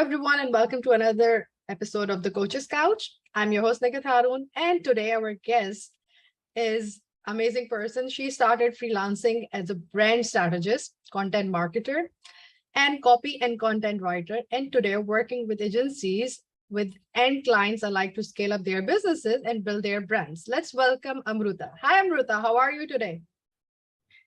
everyone, and welcome to another episode of The Coach's Couch. I'm your host, Nikit Harun, and today our guest is amazing person. She started freelancing as a brand strategist, content marketer, and copy and content writer, and today working with agencies with end clients alike to scale up their businesses and build their brands. Let's welcome Amruta. Hi, Amruta. How are you today?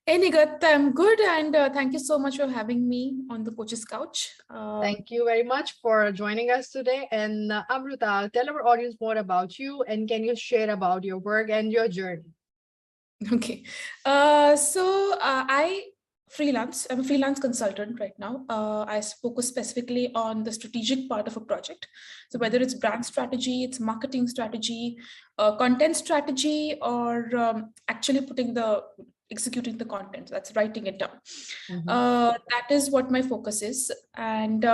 Hey Nigat, I'm good, and thank you so much for having me on the Coach's Couch. Thank you very much for joining us today. And Amruta, tell our audience more about you, and can you share about your work and your journey? Okay, I freelance. I'm a freelance consultant right now. I focus specifically on the strategic part of a project. So whether it's brand strategy, it's marketing strategy, content strategy, or actually executing the content, that's writing it down. That is what my focus is. And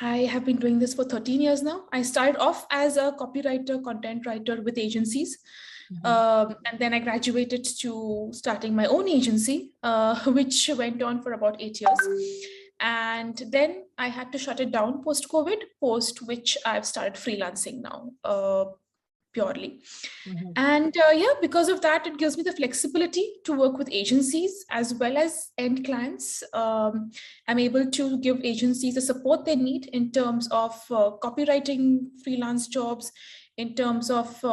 I have been doing this for 13 years now. I started off as a copywriter, content writer with agencies. And then I graduated to starting my own agency, which went on for about 8 years. And then I had to shut it down post-COVID, post which I've started freelancing now. Purely. And because of that, it gives me the flexibility to work with agencies as well as end clients. I'm able to give agencies the support they need in terms of copywriting freelance jobs, in terms of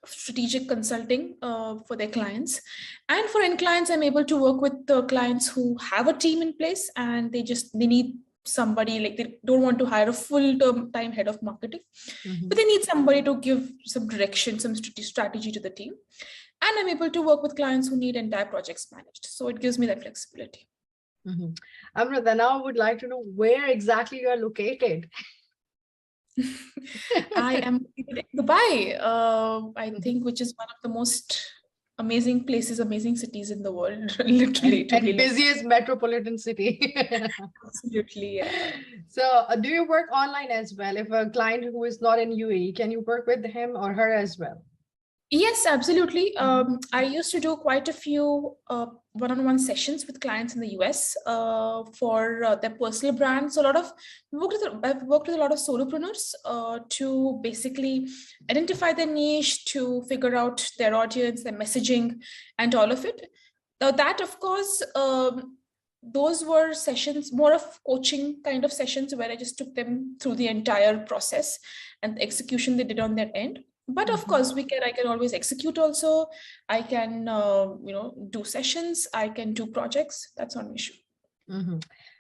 strategic consulting for their clients. And for end clients, I'm able to work with the clients who have a team in place and they need somebody, like they don't want to hire a full-time head of marketing, but they need somebody to give some direction, some strategy to the team. And I'm able to work with clients who need entire projects managed. So it gives me that flexibility. Amruta, now I would like to know where exactly you are located. I am in Dubai, I think, which is one of the most amazing places, amazing cities in the world, literally. And busiest metropolitan city. Absolutely, yeah. So do you work online as well? If a client who is not in UAE, can you work with him or her as well? Yes, absolutely. I used to do quite a few one-on-one sessions with clients in the US for their personal brands. So I've worked with a lot of solopreneurs to basically identify their niche, to figure out their audience, their messaging, and all of it. Now that, of course, those were sessions, more of coaching kind of sessions where I just took them through the entire process and the execution they did on their end. But of course, I can always execute also. I can, do sessions. I can do projects. That's not an issue.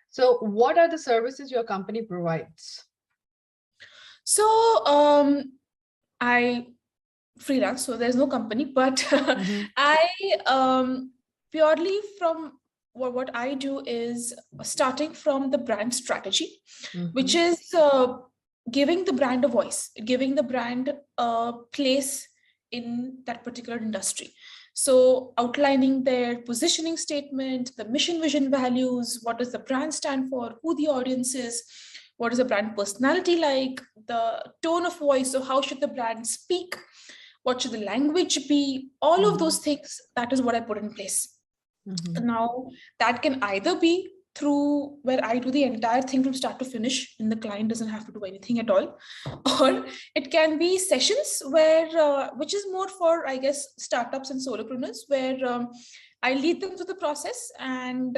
So what are the services your company provides? So I freelance, so there's no company, but I purely from what I do is starting from the brand strategy, which is giving the brand a voice, giving the brand a place in that particular industry. So outlining their positioning statement, the mission, vision, values, what does the brand stand for, who the audience is, what is the brand personality like, the tone of voice, so how should the brand speak, what should the language be, all of those things, that is what I put in place. Now, that can either be through where I do the entire thing from start to finish and the client doesn't have to do anything at all, or it can be sessions where which is more for, I guess, startups and solopreneurs, where I lead them through the process and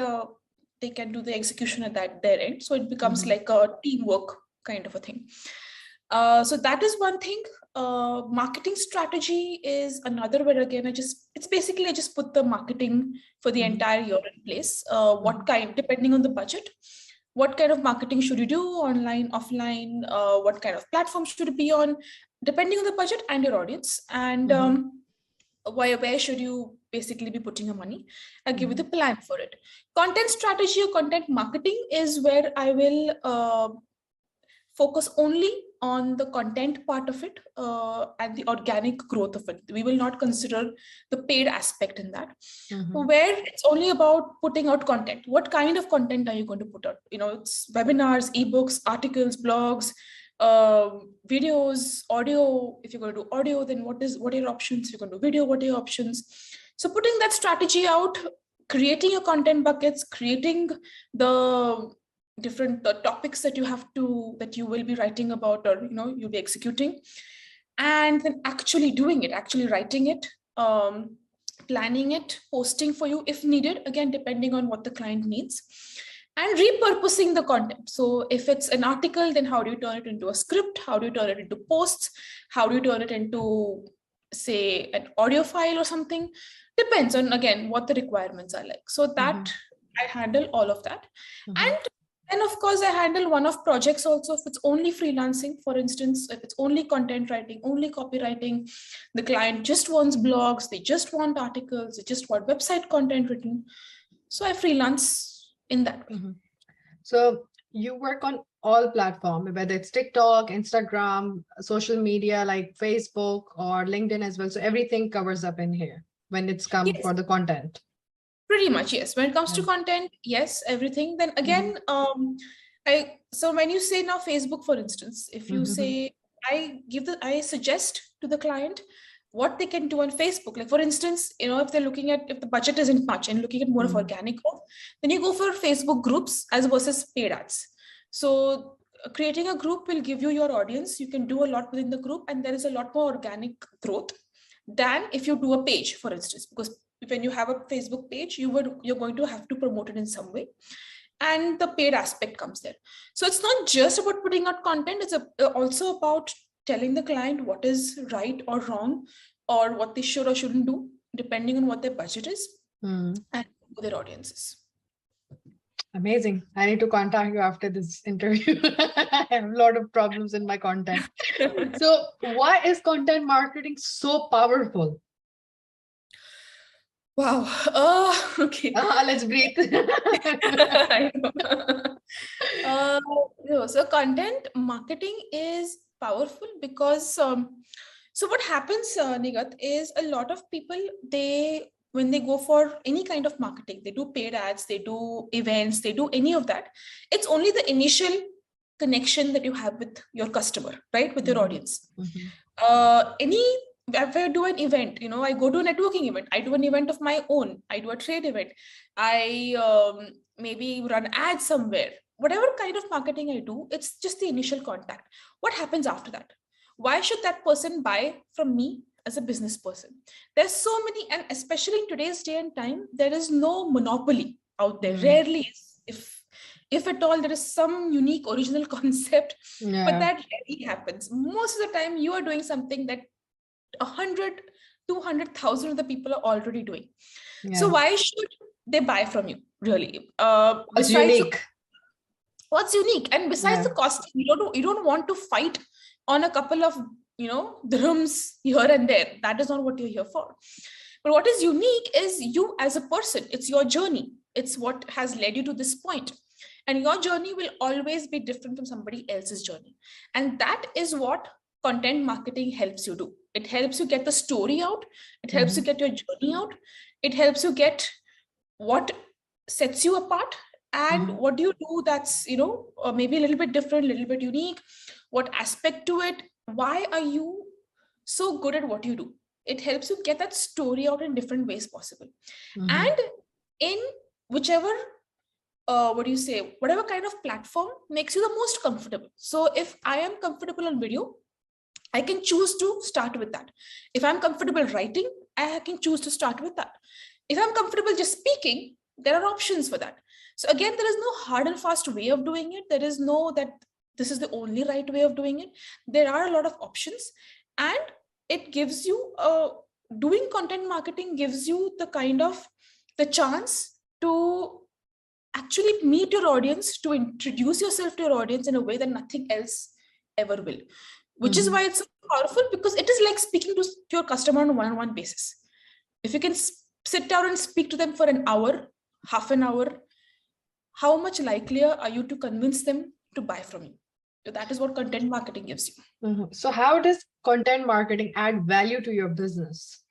they can do the execution at their end. So it becomes like a teamwork kind of a thing. So that is one thing. Marketing strategy is another, where again, I just put the marketing for the entire year in place. What kind, depending on the budget, what kind of marketing should you do, online, offline, what kind of platform should it be on, depending on the budget and your audience, and where should you basically be putting your money. I'll give you the plan for it. Content strategy or content marketing is where I will focus only on the content part of it and the organic growth of it. We will not consider the paid aspect in that, where it's only about putting out content. What kind of content are you going to put out? It's webinars, ebooks, articles, blogs, videos, audio. If you're going to do audio, then what are your options? If you're going to do video, what are your options? So putting that strategy out, creating your content buckets, creating the different topics that you will be writing about, or you'll be executing, and then actually doing it, actually writing it, planning it, posting for you if needed, again depending on what the client needs, and repurposing the content. So if it's an article, then how do you turn it into a script? How do you turn it into posts? How do you turn it into, say, an audio file or something? Depends on, again, what the requirements are like. So that I handle all of that. And then, of course, I handle one-off projects also. If it's only freelancing, for instance, if it's only content writing, only copywriting, the client just wants blogs, they just want articles, they just want website content written. So I freelance in that way. So you work on all platforms, whether it's TikTok, Instagram, social media like Facebook or LinkedIn as well. So everything covers up in here when it's come for the content. Pretty much, yes. When it comes to content, yes, everything. Then again, so when you say now Facebook, for instance, if you say, I suggest to the client what they can do on Facebook. Like, for instance, if they're looking at, if the budget isn't much and looking at more of organic growth, then you go for Facebook groups as versus paid ads. So creating a group will give you your audience. You can do a lot within the group, and there is a lot more organic growth than if you do a page, for instance, because when you have a Facebook page, you're going to have to promote it in some way, and the paid aspect comes there. So it's not just about putting out content, it's also about telling the client what is right or wrong, or what they should or shouldn't do, depending on what their budget is and who their audience is. Amazing. I need to contact you after this interview. I have a lot of problems in my content. So why is content marketing so powerful? Wow. Okay. Let's breathe. So content marketing is powerful because so what happens, Nigat, is a lot of people, when they go for any kind of marketing, they do paid ads, they do events, they do any of that. It's only the initial connection that you have with your customer, right? With your audience. If I do an event, I go to a networking event, I do an event of my own, I do a trade event, I maybe run ads somewhere, whatever kind of marketing I do, it's just the initial contact. What happens after that? Why should that person buy from me as a business person? There's so many, and especially in today's day and time, there is no monopoly out there. Rarely, if at all, there is some unique original concept, but that rarely happens. Most of the time, you are doing something that 100, 200,000 of the people are already doing. So why should they buy from you, really? What's unique? What's unique? And besides the cost, you don't want to fight on a couple of dirhams here and there. That is not what you're here for. But what is unique is you as a person. It's your journey. It's what has led you to this point. And your journey will always be different from somebody else's journey. And that is what content marketing helps you do. It helps you get the story out. It helps you get your journey out. It helps you get what sets you apart and what do you do that's, maybe a little bit different, a little bit unique. What aspect to it? Why are you so good at what you do? It helps you get that story out in different ways possible. And in whichever, whatever kind of platform makes you the most comfortable. So if I am comfortable on video, I can choose to start with that. If I'm comfortable writing, I can choose to start with that. If I'm comfortable just speaking, there are options for that. So again, there is no hard and fast way of doing it. There is no that this is the only right way of doing it. There are a lot of options, and it gives you doing content marketing gives you the chance to actually meet your audience, to introduce yourself to your audience in a way that nothing else ever will, which is why it's so powerful, because it is like speaking to your customer on a one-on-one basis. If you can sit down and speak to them for an hour, half an hour, how much likelier are you to convince them to buy from you? So that is what content marketing gives you. So how does content marketing add value to your business?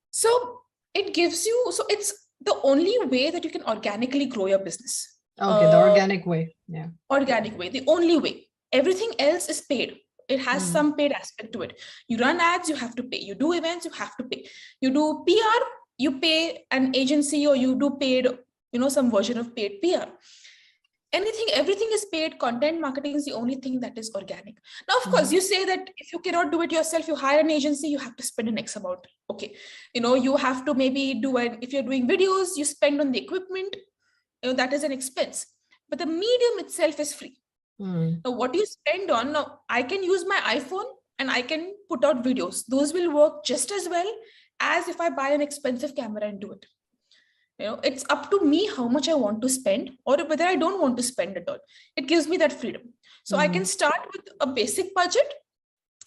So it gives you, so it's the only way that you can organically grow your business. Okay, the organic way. Yeah. Organic way, the only way. Everything else is paid. It has some paid aspect to it. You run ads, you have to pay. You do events, you have to pay. You do PR, you pay an agency, or you do paid, some version of paid PR. everything is paid. Content marketing is the only thing that is organic. Now, of course, you say that if you cannot do it yourself, you hire an agency, you have to spend an X amount. Okay. You have to maybe if you're doing videos, you spend on the equipment, that is an expense. But the medium itself is free. Now, what you spend on, now I can use my iPhone and I can put out videos. Those will work just as well as if I buy an expensive camera and do it. It's up to me how much I want to spend or whether I don't want to spend at all. It gives me that freedom. So I can start with a basic budget.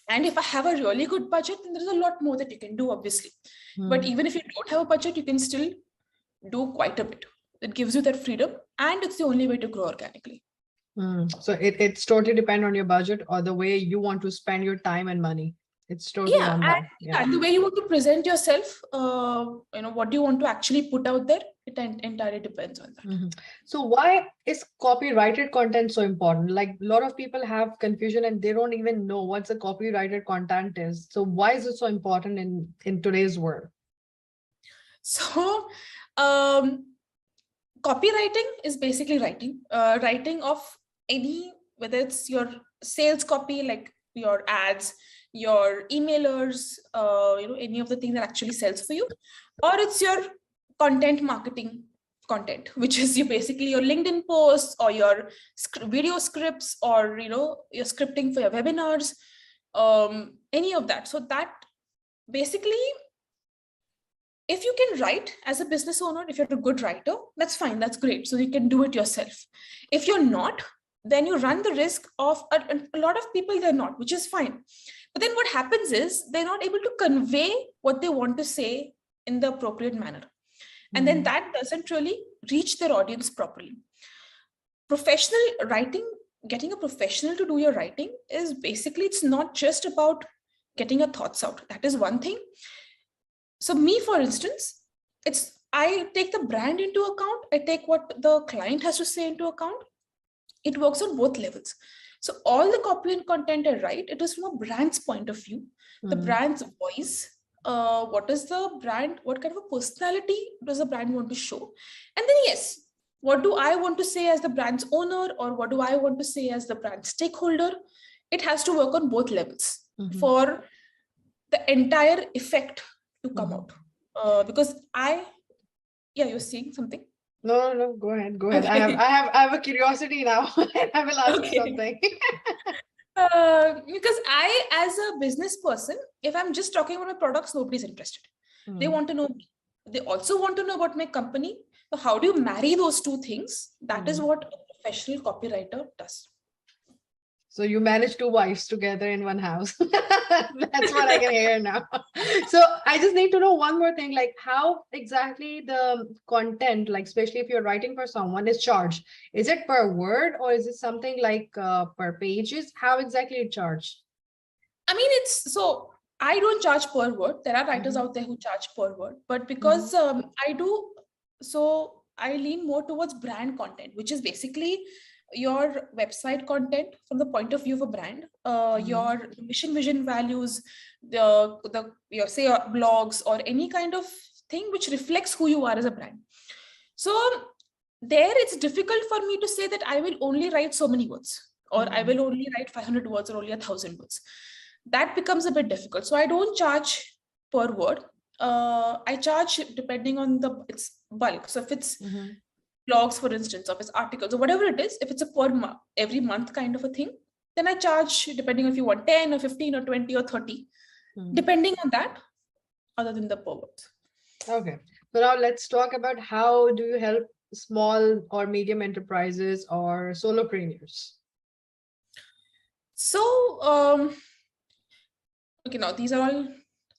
And if I have a really good budget, then there's a lot more that you can do, obviously. But even if you don't have a budget, you can still do quite a bit. It gives you that freedom, and it's the only way to grow organically. So it's totally depend on your budget or the way you want to spend your time and money. It's totally on that. And the way you want to present yourself, what do you want to actually put out there? It entirely depends on that. So why is copyrighted content so important? Like a lot of people have confusion and they don't even know what's a copyrighted content is. So why is it so important in today's world? So copywriting is basically writing of whether it's your sales copy, like your ads, your emailers, any of the things that actually sells for you, or it's your content marketing content, which is basically your LinkedIn posts or your video scripts, or your scripting for your webinars, any of that. So that basically, if you can write as a business owner, if you're a good writer, that's fine, that's great. So you can do it yourself. If you're not, then you run the risk of a lot of people, they're not, which is fine. But then what happens is they're not able to convey what they want to say in the appropriate manner. And then that doesn't really reach their audience properly. Professional writing, getting a professional to do your writing is basically, it's not just about getting your thoughts out. That is one thing. So me, for instance, I take the brand into account. I take what the client has to say into account. It works on both levels. So all the copy and content I write, it is from a brand's point of view, the brand's voice. What is the brand? What kind of a personality does the brand want to show? And then yes, what do I want to say as the brand's owner, or what do I want to say as the brand stakeholder? It has to work on both levels for the entire effect to come out. Because you're seeing something. No, go ahead. Okay. I have a curiosity now. I will ask you something. Because I, as a business person, if I'm just talking about my products, nobody's interested. They want to know me. They also want to know about my company. So how do you marry those two things? That is what a professional copywriter does. So you manage two wives together in one house. That's what I can hear now. So I just need to know one more thing, like how exactly the content, like especially if you're writing for someone, is charged. Is it per word, or is it something like per pages? How exactly it charged? I mean, I don't charge per word. There are writers out there who charge per word, but because I lean more towards brand content, which is basically your website content from the point of view of a brand, your mission, vision, values, your blogs, or any kind of thing which reflects who you are as a brand. So there it's difficult for me to say that I will only write so many words, or I will only write 500 words or only 1,000 words. That becomes a bit difficult. So I don't charge per word. I charge depending on its bulk. So if it's blogs, for instance, or if it's articles or whatever it is, if it's a every month kind of a thing, then I charge depending if you want 10 or 15 or 20 or 30, depending on that, other than the per words. Okay. So now let's talk about how do you help small or medium enterprises or solopreneurs? So, okay, now these are all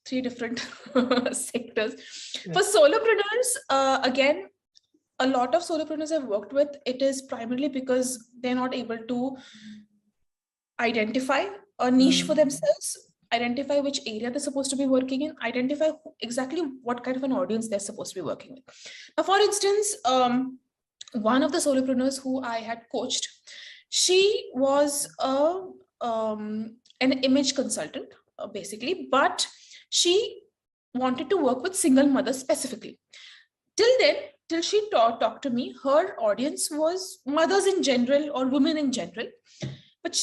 three different sectors. For solopreneurs, again, a lot of solopreneurs I've worked with, it is primarily because they're not able to identify a niche for themselves, identify which area they're supposed to be working in, identify exactly what kind of an audience they're supposed to be working with. Now, for instance, one of the solopreneurs who I had coached, she was an image consultant, basically, but she wanted to work with single mothers specifically. Till then, till she talked to me, her audience was mothers in general or women in general. But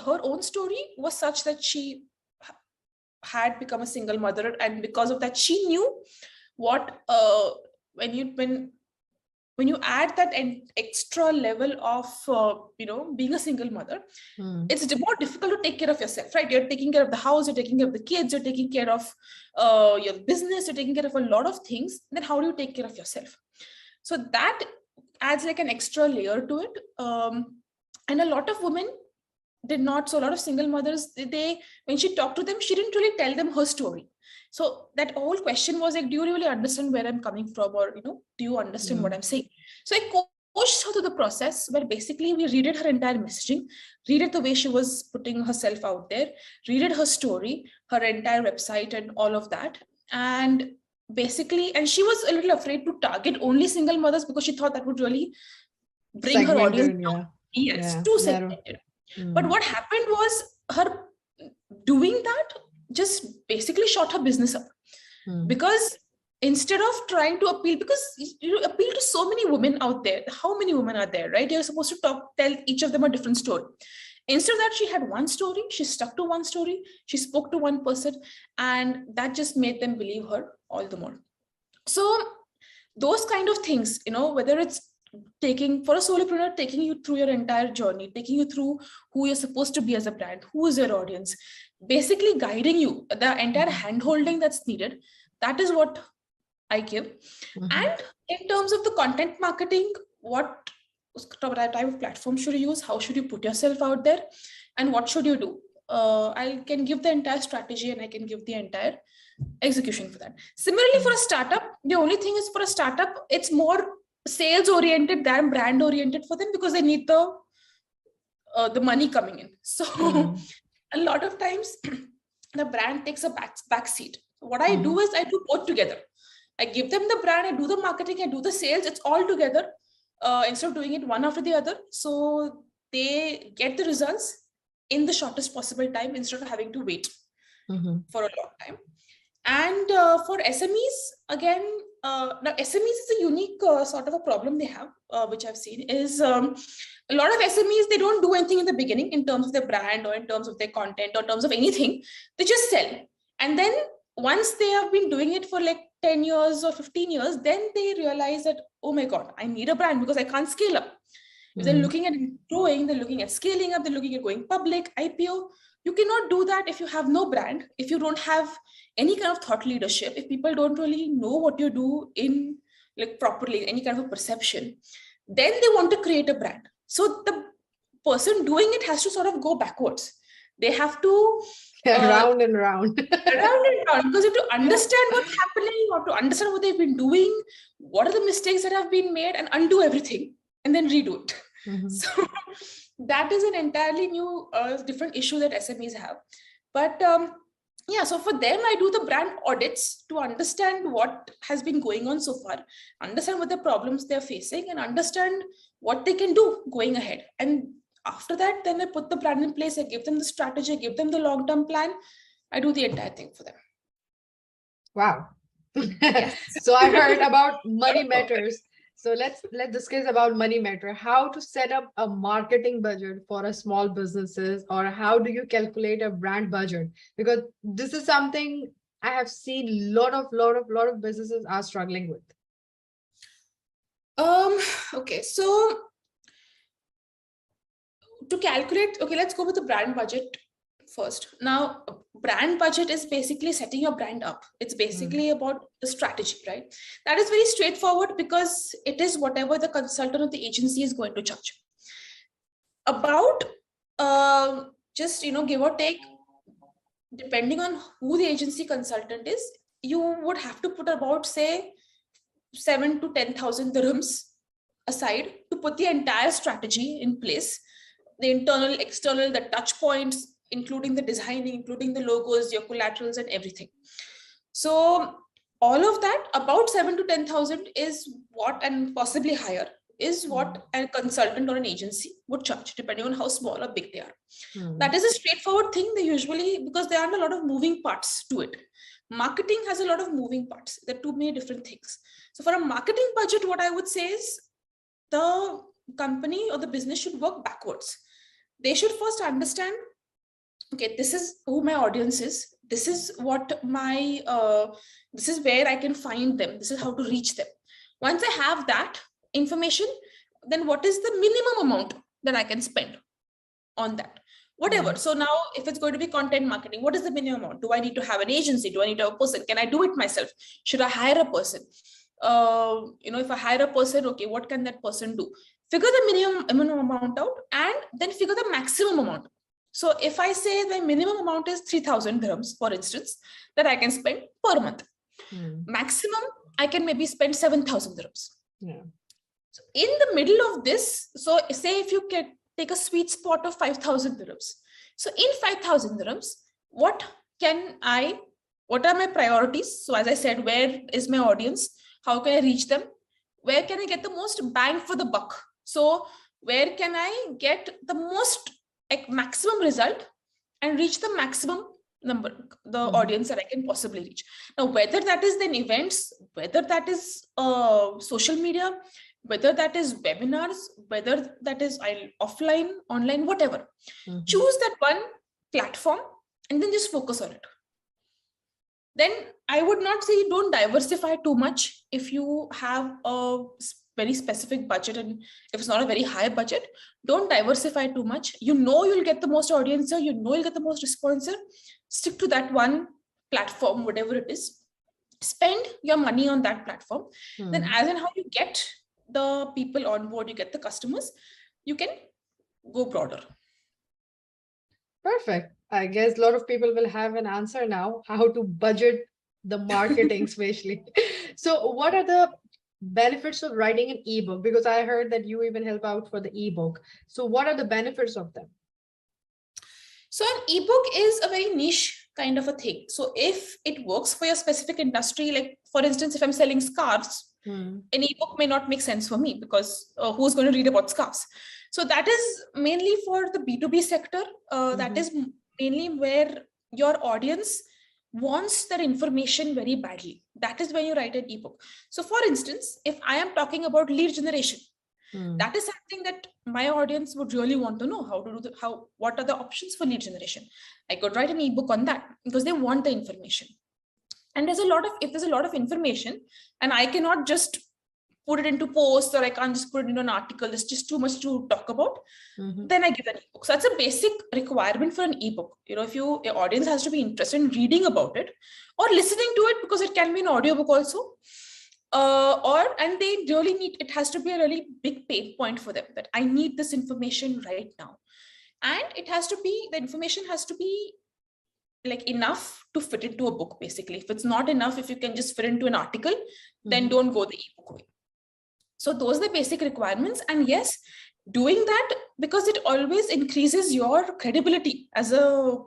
her own story was such that she had become a single mother, and because of that, she knew what when you add that extra level of being a single mother, it's more difficult to take care of yourself, right? You're taking care of the house, you're taking care of the kids, you're taking care of your business, you're taking care of a lot of things. Then how do you take care of yourself? So that adds like an extra layer to it. And a lot of women did not. So a lot of single mothers, when she talked to them, she didn't really tell them her story. So that whole question was like, do you really understand where I'm coming from? Or, do you understand what I'm saying? So I coached her through the process where basically we read her entire messaging, read the way she was putting herself out there, read her story, her entire website and all of that. And basically, and she was a little afraid to target only single mothers because she thought that would really bring her audience down. Yes, too segmented. But what happened was her doing that just basically shot her business up. Because instead of trying to appeal, because you appeal to so many women out there, how many women are there, right? You're supposed to tell each of them a different story. Instead of that, she had one story, she stuck to one story, she spoke to one person, and that just made them believe her all the more. So those kind of things, whether it's for a solopreneur, taking you through your entire journey, taking you through who you're supposed to be as a brand, who is your audience, basically guiding you, the entire hand-holding that's needed, that is what I give. And in terms of the content marketing, what type of platform should you use? How should you put yourself out there? And what should you do? I can give the entire strategy and I can give the entire execution for that. Similarly, for a startup, the only thing is for a startup, it's more sales oriented than brand oriented for them because they need the money coming in. So a lot of times the brand takes a back seat. What I do is I do both together. I give them the brand, I do the marketing, I do the sales. It's all together instead of doing it one after the other. So they get the results in the shortest possible time instead of having to wait for a long time. And for SMEs, again, now SMEs is a unique sort of a problem they have, which I've seen is a lot of SMEs, they don't do anything in the beginning in terms of their brand or in terms of their content or in terms of anything. They just sell. And then once they have been doing it for like 10 years or 15 years, then they realize that, oh my God, I need a brand because I can't scale up. If they're looking at growing, they're looking at scaling up, they're looking at going public, IPO. You cannot do that if you have no brand, if you don't have any kind of thought leadership, if people don't really know what you do in like properly, any kind of a perception, then they want to create a brand. So the person doing it has to sort of go backwards. They have to round and round. Round and round, because you have to understand what's happening, you have to understand what they've been doing, what are the mistakes that have been made, and undo everything and then redo it. So that is an entirely new, different issue that SMEs have. But yeah, so for them, I do the brand audits to understand what has been going on so far, understand what the problems they're facing, and understand what they can do going ahead. And after that, then I put the brand in place, I give them the strategy, I give them the long-term plan, I do the entire thing for them. Wow. So I heard about money matters. So let's discuss about money matter. How to set up a marketing budget for a small businesses, or how do you calculate a brand budget? Because this is something I have seen lot of businesses are struggling with. Okay, so to calculate, okay, let's go with the brand budget first. Now, brand budget is basically setting your brand up. It's basically about the strategy, right? That is very straightforward because it is whatever the consultant or the agency is going to charge. About just, give or take, depending on who the agency consultant is, you would have to put about, say, 7,000 to 10,000 dirhams aside to put the entire strategy in place. The internal, external, the touch points, including the designing, including the logos, your collaterals, and everything. So all of that, about 7,000 to 10,000 is what, and possibly higher, is what a consultant or an agency would charge, depending on how small or big they are. That is a straightforward thing. They usually, because there aren't a lot of moving parts to it. Marketing has a lot of moving parts. There are too many different things. So for a marketing budget, what I would say is the company or the business should work backwards. They should first understand, okay, this is who my audience is. This is what my, this is where I can find them. This is how to reach them. Once I have that information, then what is the minimum amount that I can spend on that? Whatever. So now if it's going to be content marketing, what is the minimum amount? Do I need to have an agency? Do I need to have a person? Can I do it myself? Should I hire a person? If I hire a person, okay, what can that person do? Figure the minimum amount out and then figure the maximum amount. So if I say the minimum amount is 3,000 dirhams, for instance, that I can spend per month. Maximum, I can maybe spend 7,000 dirhams. Yeah. So in the middle of this, so say if you can take a sweet spot of 5,000 dirhams. So in 5,000 dirhams, what are my priorities? So as I said, where is my audience? How can I reach them? Where can I get the most bang for the buck? So where can I get the most maximum result and reach the maximum number, the audience that I can possibly reach? Now, whether that is then events, whether that is social media, whether that is webinars, whether that is offline, online, whatever. Choose that one platform and then just focus on it. Then I would not say don't diversify too much. If you have a very specific budget and if it's not a very high budget, don't diversify too much. You'll get the most audience, you'll get the most response. Stick to that one platform, whatever it is. Spend your money on that platform. Then as and how you get the people on board, you get the customers, you can go broader. Perfect. I guess a lot of people will have an answer now, how to budget the marketing, especially. So what are the benefits of writing an ebook? Because I heard that you even help out for the ebook. So what are the benefits of them? So an ebook is a very niche kind of a thing. So if it works for your specific industry, like for instance, if I'm selling scarves, an ebook may not make sense for me because who's going to read about scarves? So that is mainly for the B2B sector. That is mainly where your audience wants that information very badly. That is when you write an ebook. So for instance, if I am talking about lead generation, that is something that my audience would really want to know how to do what are the options for lead generation. I could write an ebook on that because they want the information. And if there's a lot of information and I cannot just put it into posts or I can't just put it into an article, it's just too much to talk about, then I give an ebook. So that's a basic requirement for an ebook. If your audience has to be interested in reading about it or listening to it, because it can be an audiobook also, and they really need, it has to be a really big pain point for them that I need this information right now. And the information has to be like enough to fit into a book, basically. If it's not enough, if you can just fit into an article, then don't go the ebook way. So those are the basic requirements. And yes, doing that because it always increases your credibility as a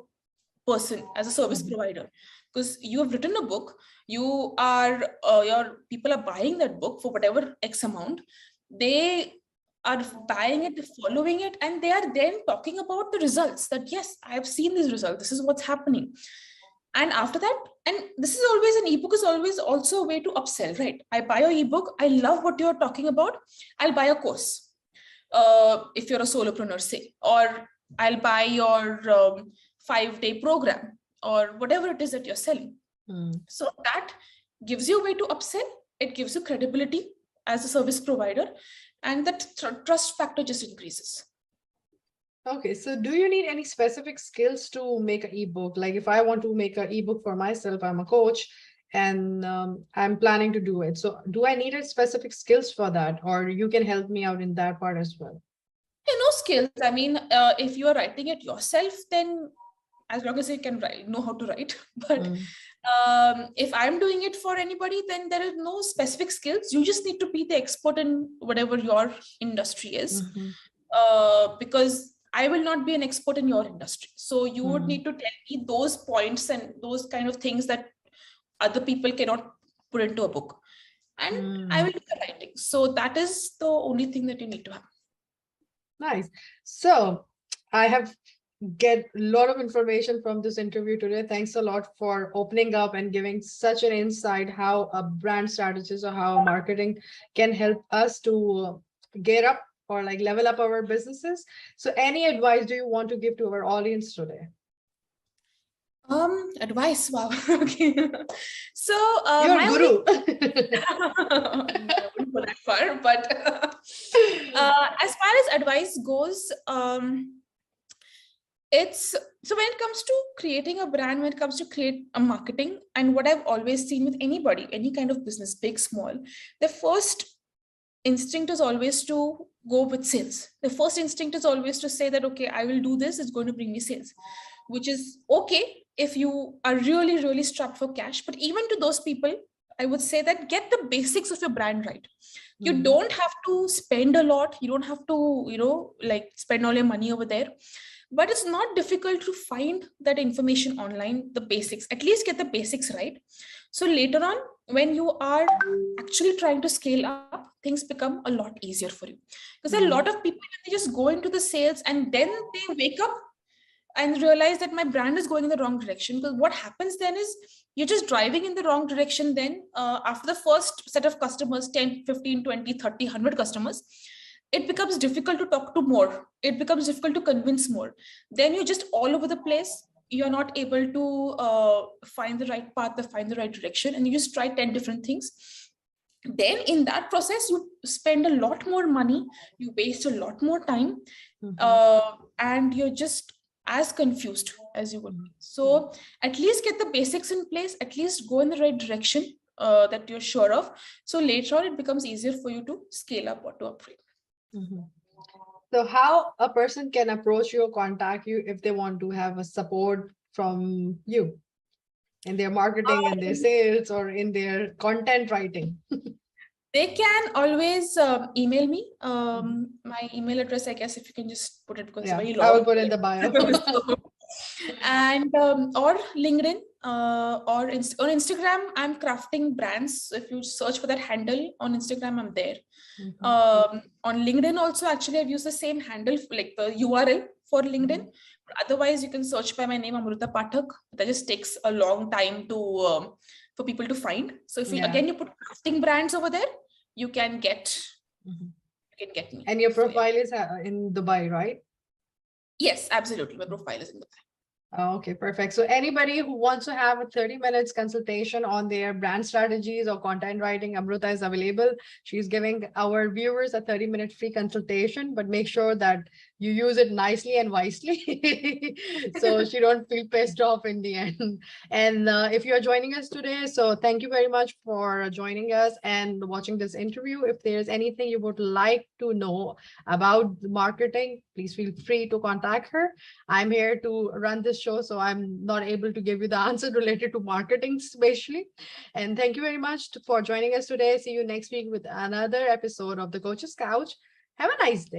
person, as a service provider, because you have written a book, your people are buying that book for whatever X amount, they are buying it, following it, and they are then talking about the results that, yes, I have seen these results. This is what's happening. And after that, and this is always, an ebook is always also a way to upsell, right? I buy your ebook. I love what you're talking about. I'll buy a course. If you're a solopreneur, say, or I'll buy your 5-day program or whatever it is that you're selling. So that gives you a way to upsell. It gives you credibility as a service provider, and that trust factor just increases. Okay, so do you need any specific skills to make an ebook? Like if I want to make an ebook for myself, I'm a coach and I'm planning to do it. So do I need a specific skills for that, or you can help me out in that part as well? No skills. I mean, if you are writing it yourself, then as long as you can know how to write. But if I'm doing it for anybody, then there is no specific skills. You just need to be the expert in whatever your industry is, because I will not be an expert in your industry. So you would need to tell me those points and those kind of things that other people cannot put into a book. And I will do the writing. So that is the only thing that you need to have. Nice. So I have get a lot of information from this interview today. Thanks a lot for opening up and giving such an insight how a brand strategist or how marketing can help us to get up or like level up our businesses. So any advice do you want to give to our audience today? Advice. Wow. Okay. So You're my guru. I wouldn't go that far, but as far as advice goes, it's so when it comes to creating a brand, when it comes to create a marketing, and what I've always seen with anybody, any kind of business, big, small, the first instinct is always to go with sales. The first instinct is always to say that, okay, I will do this, it's going to bring me sales, which is okay if you are really, really strapped for cash. But even to those people, I would say that get the basics of your brand right. You don't have to spend a lot. You don't have to, like spend all your money over there. But it's not difficult to find that information online, the basics, at least get the basics right. So later on, when you are actually trying to scale up, things become a lot easier for you. Because a lot of people, they just go into the sales and then they wake up and realize that my brand is going in the wrong direction. Because what happens then is you're just driving in the wrong direction. Then after the first set of customers, 10, 15, 20, 30, 100 customers, it becomes difficult to talk to more. It becomes difficult to convince more. Then you're just all over the place. You're not able to find the right path, to find the right direction. And you just try 10 different things. Then in that process, you spend a lot more money. You waste a lot more time. And you're just as confused as you would be. So at least get the basics in place, at least go in the right direction that you're sure of. So later on, it becomes easier for you to scale up or to upgrade. So how a person can approach you or contact you if they want to have a support from you in their marketing and their sales or in their content writing? They can always email me. My email address, I guess, if you can just put it, because it's very long. I will put in the bio. And or LinkedIn or on Instagram, I'm crafting brands. So if you search for that handle on Instagram, I'm there. On LinkedIn also, actually, I've used the same handle, like the URL for LinkedIn. But otherwise, you can search by my name, Amruta Pathak. That just takes a long time to for people to find. So if you again you put crafting brands over there, you can get me. And your profile is in Dubai, right? Yes, absolutely. My profile is in Dubai. Okay, perfect. So anybody who wants to have a 30 minutes consultation on their brand strategies or content writing, Amruta is available. She's giving our viewers a 30-minute free consultation, but make sure that you use it nicely and wisely so she don't feel pissed off in the end. And if you're joining us today, so thank you very much for joining us and watching this interview. If there's anything you would like to know about marketing, please feel free to contact her. I'm here to run this show, so I'm not able to give you the answer related to marketing especially. And thank you very much for joining us today. See you next week with another episode of the Coach's Couch. Have a nice day.